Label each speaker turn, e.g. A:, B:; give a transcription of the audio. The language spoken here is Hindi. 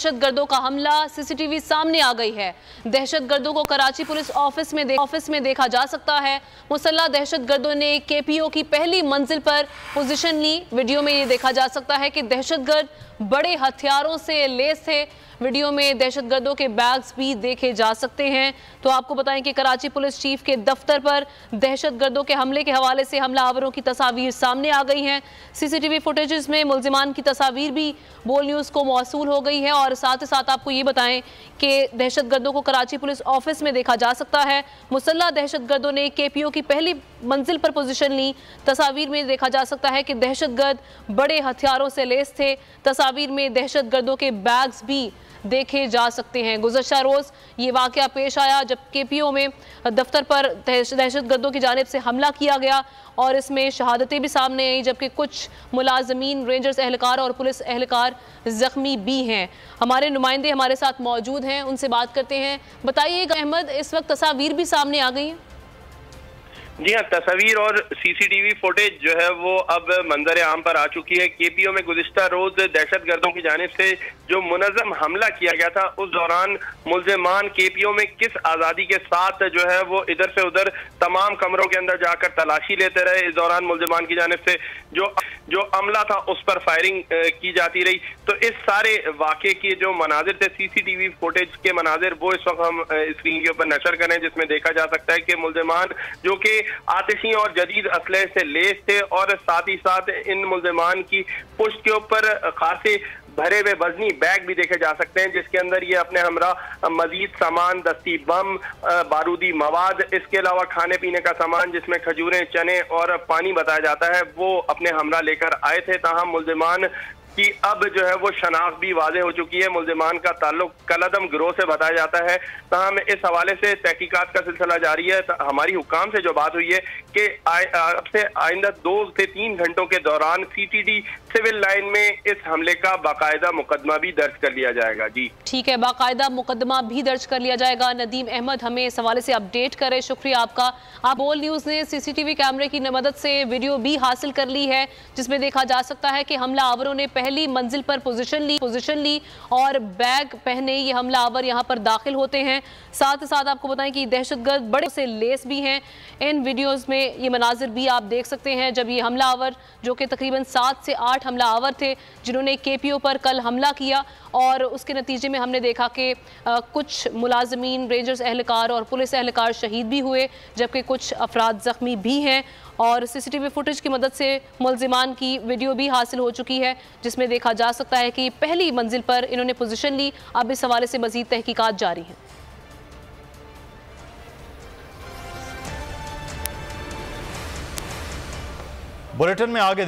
A: दहशतगर्दों का हमला, सीसीटीवी सामने आ गई है। दहशतगर्दों को कराची पुलिस ऑफिस में देखा जा सकता है। मुसल्लह दहशतगर्दों ने केपीओ की पहली मंजिल पर पोजीशन ली। वीडियो में ये देखा जा सकता है कि दहशतगर्द बड़े हथियारों से लैस थे। वीडियो में दहशतगर्दों के बैग्स भी देखे जा सकते हैं। तो आपको बताएं कि कराची पुलिस चीफ के दफ्तर पर दहशतगर्दों के हमले के हवाले से हमलावरों की तस्वीर सामने आ गई हैं। सीसीटीवी फुटेजेस में मुल्जिमान की तस्वीर भी बोल न्यूज़ को मौसूल हो गई है। और साथ ही साथ आपको ये बताएं कि दहशतगर्दों को कराची पुलिस ऑफिस में देखा जा सकता है। मुसल्लह दहशतगर्दों ने केपीओ की पहली मंजिल पर पोजीशन ली। तस्वीर में देखा जा सकता है कि दहशतगर्द बड़े हथियारों से लैस थे। तस्वीर में दहशतगर्दों के बैग्स भी देखे जा सकते हैं। गुज़श्ता रोज़ ये वाक़या पेश आया जब केपीओ में दफ्तर पर दहशतगर्दों की जानिब से हमला किया गया और इसमें शहादतें भी सामने आई, जबकि कुछ मुलाजमीन, रेंजर्स एहलकार और पुलिस एहलकार ज़ख्मी भी हैं। हमारे नुमाइंदे हमारे साथ मौजूद हैं, उनसे बात करते हैं। बताइएगा अहमद, इस वक्त तस्वीर भी सामने आ गई हैं?
B: जी हाँ, तस्वीर और सीसीटीवी फुटेज जो है वो अब मंजर आम पर आ चुकी है। केपीओ में गुज़िश्ता रोज दहशतगर्दों की जानिब से जो मुनज़्ज़म हमला किया गया था, उस दौरान मुल्ज़िमान केपीओ में किस आज़ादी के साथ जो है वो इधर से उधर तमाम कमरों के अंदर जाकर तलाशी लेते रहे। इस दौरान मुल्ज़िमान की जानिब से जो अमला था उस पर फायरिंग की जाती रही। तो इस सारे वाक़े के जो मनाजिर थे, सीसीटीवी फुटेज के मनाजिर, वो इस वक्त हम स्क्रीन के ऊपर नशर करें, जिसमें देखा जा सकता है कि मुल्ज़िमान जो कि आतिशी और जदीद असलहे से लैस थे और साथ ही साथ इन मुल्ज़िमान की पुश्त के ऊपर खासे भरे हुए वजनी बैग भी देखे जा सकते हैं, जिसके अंदर ये अपने हमरा मजीद सामान, दस्ती बम, बारूदी मवाद, इसके अलावा खाने पीने का सामान जिसमें खजूरें, चने और पानी बताया जाता है, वो अपने हमरा लेकर आए थे। ताहम मुल्ज़िमान कि अब जो है वो शनाख्त भी वाज़ेह हो चुकी है। मुल्ज़िमान का ताल्लुक कलअदम गिरोह से बताया जाता है। तमाम इस हवाले से तहकीकात का सिलसिला जारी है। हमारी हुकाम से जो बात हुई है कि अब से आइंदा 2 से 3 घंटों के दौरान सीटीडी सिविल लाइन में इस हमले का बाकायदा मुकदमा भी दर्ज कर लिया जाएगा। जी
A: ठीक है, बाकायदा मुकदमा भी दर्ज कर लिया जाएगा। नदीम अहमद हमें इस हवाले से अपडेट करें, शुक्रिया आपका। आप बोल न्यूज़ ने सीसीटीवी कैमरे की मदद से वीडियो भी हासिल कर ली है, जिसमें देखा जा सकता है कि हमलावरों ने पहली मंजिल पर पोजीशन ली और बैग पहने ये हमलावर यहां पर दाखिल होते हैं। साथ ही साथ आपको बताएं कि दहशतगर्द बड़े से लेस भी हैं। इन वीडियोस में ये मनाजिर भी आप देख सकते हैं जब ये हमलावर, जो कि तकरीबन 7 से 8 हमलावर थे जिन्होंने केपीओ पर कल हमला किया, और उसके नतीजे में हमने देखा कि कुछ मुलाजमीन, रेंजर्स एहलकार और पुलिस एहलकार शहीद भी हुए, जबकि कुछ अफराद ज़ख्मी भी हैं। और सीसीटीवी फुटेज की मदद से मुल्ज़िमान की वीडियो भी हासिल हो चुकी है, जिसमें देखा जा सकता है कि पहली मंजिल पर इन्होंने पोजीशन ली। अब इस हवाले से मज़ीद तहकीकात जारी हैं।
C: बुलेटिन में आगे